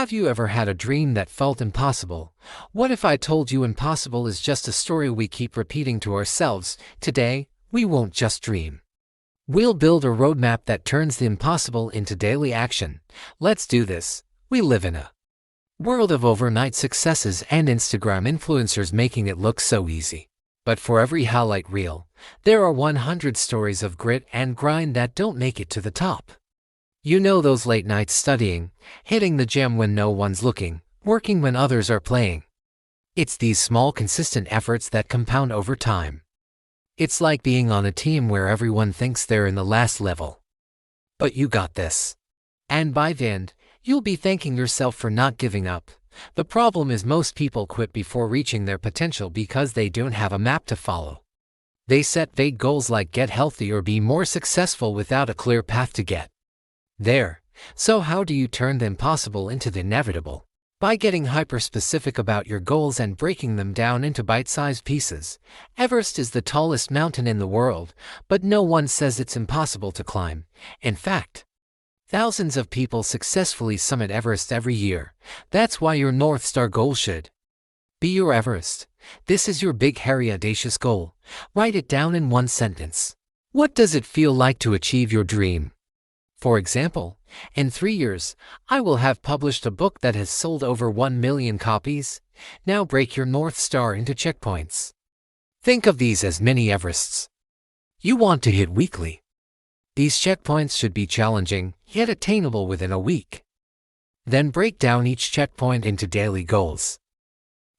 Have you ever had a dream that felt impossible? What if I told you impossible is just a story we keep repeating to ourselves? Today, we won't just dream. We'll build a roadmap that turns the impossible into daily action. Let's do this. We live in a world of overnight successes and Instagram influencers making it look so easy. But for every highlight reel, there are 100 stories of grit and grind that don't make it to the top. You know those late nights studying, hitting the gym when no one's looking, working when others are playing. It's these small consistent efforts that compound over time. It's like being on a team where everyone thinks they're in the last level. But you got this. And by the end, you'll be thanking yourself for not giving up. The problem is most people quit before reaching their potential because they don't have a map to follow. They set vague goals like get healthy or be more successful without a clear path to get there. So how do you turn the impossible into the inevitable? By getting hyper-specific about your goals and breaking them down into bite-sized pieces. Everest is the tallest mountain in the world, but no one says it's impossible to climb. In fact, thousands of people successfully summit Everest every year. That's why your North Star goal should be your Everest. This is your big, hairy, audacious goal. Write it down in one sentence. What does it feel like to achieve your dream? For example, in 3 years, I will have published a book that has sold over 1 million copies. Now break your North Star into checkpoints. Think of these as mini Everests you want to hit weekly. These checkpoints should be challenging, yet attainable within a week. Then break down each checkpoint into daily goals.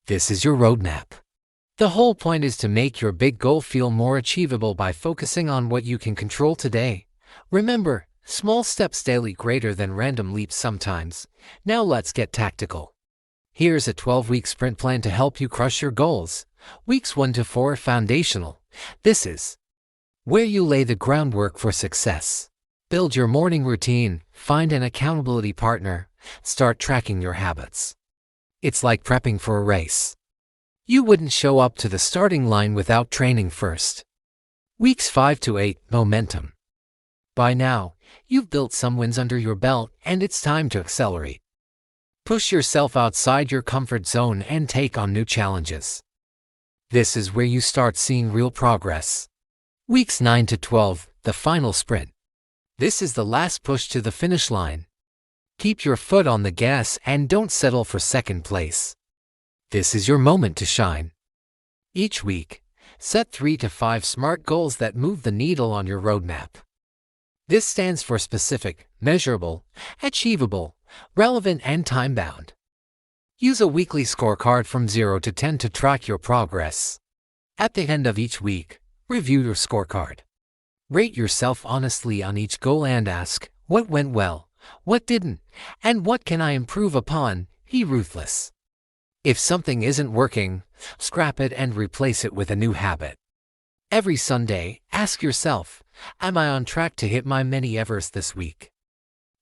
This is your roadmap. The whole point is to make your big goal feel more achievable by focusing on what you can control today. Remember, small steps daily greater than random leaps sometimes. Now let's get tactical. Here's a 12-week sprint plan to help you crush your goals. Weeks 1 to 4 are foundational. This is where you lay the groundwork for success. Build your morning routine, find an accountability partner, start tracking your habits. It's like prepping for a race. You wouldn't show up to the starting line without training first. Weeks 5 to 8, momentum. By now, you've built some wins under your belt, and it's time to accelerate. Push yourself outside your comfort zone and take on new challenges. This is where you start seeing real progress. Weeks 9 to 12, the final sprint. This is the last push to the finish line. Keep your foot on the gas and don't settle for second place. This is your moment to shine. Each week, set 3 to 5 SMART goals that move the needle on your roadmap. This stands for specific, measurable, achievable, relevant, and time-bound. Use a weekly scorecard from 0 to 10 to track your progress. At the end of each week, review your scorecard. Rate yourself honestly on each goal and ask, what went well, what didn't, and what can I improve upon? Be ruthless. If something isn't working, scrap it and replace it with a new habit. Every Sunday, ask yourself, am I on track to hit my mini Everest this week?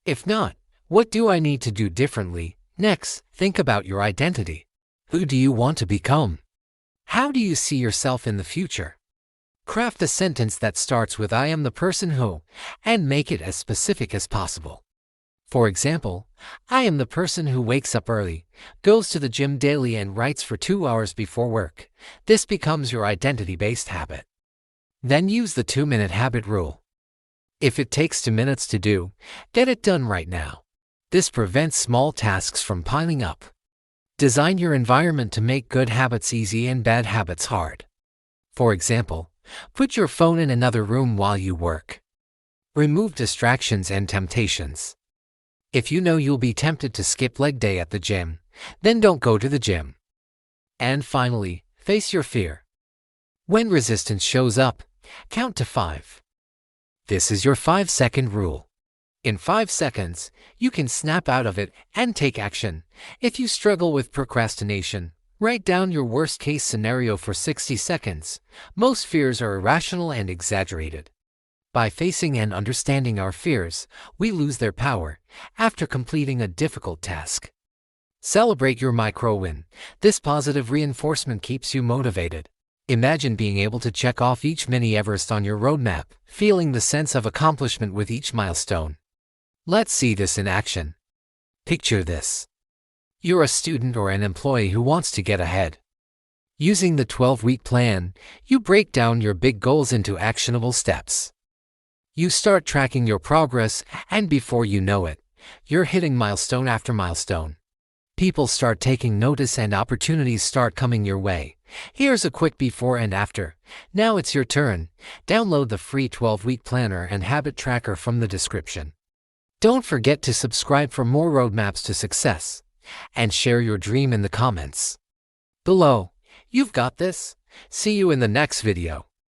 If not, what do I need to do differently? Next, think about your identity. Who do you want to become? How do you see yourself in the future? Craft a sentence that starts with I am the person who, and make it as specific as possible. For example, I am the person who wakes up early, goes to the gym daily, and writes for 2 hours before work. This becomes your identity-based habit. Then use the 2-minute habit rule. If it takes 2 minutes to do, get it done right now. This prevents small tasks from piling up. Design your environment to make good habits easy and bad habits hard. For example, put your phone in another room while you work. Remove distractions and temptations. If you know you'll be tempted to skip leg day at the gym, then don't go to the gym. And finally, face your fear. When resistance shows up, count to 5. This is your 5-second rule. In 5 seconds, you can snap out of it and take action. If you struggle with procrastination, write down your worst-case scenario for 60 seconds. Most fears are irrational and exaggerated. By facing and understanding our fears, we lose their power after completing a difficult task. Celebrate your micro-win. This positive reinforcement keeps you motivated. Imagine being able to check off each mini Everest on your roadmap, feeling the sense of accomplishment with each milestone. Let's see this in action. Picture this. You're a student or an employee who wants to get ahead. Using the 12-week plan, you break down your big goals into actionable steps. You start tracking your progress, and before you know it, you're hitting milestone after milestone. People start taking notice and opportunities start coming your way. Here's a quick before and after. Now it's your turn. Download the free 12-week planner and habit tracker from the description. Don't forget to subscribe for more roadmaps to success, and share your dream in the comments below. You've got this. See you in the next video.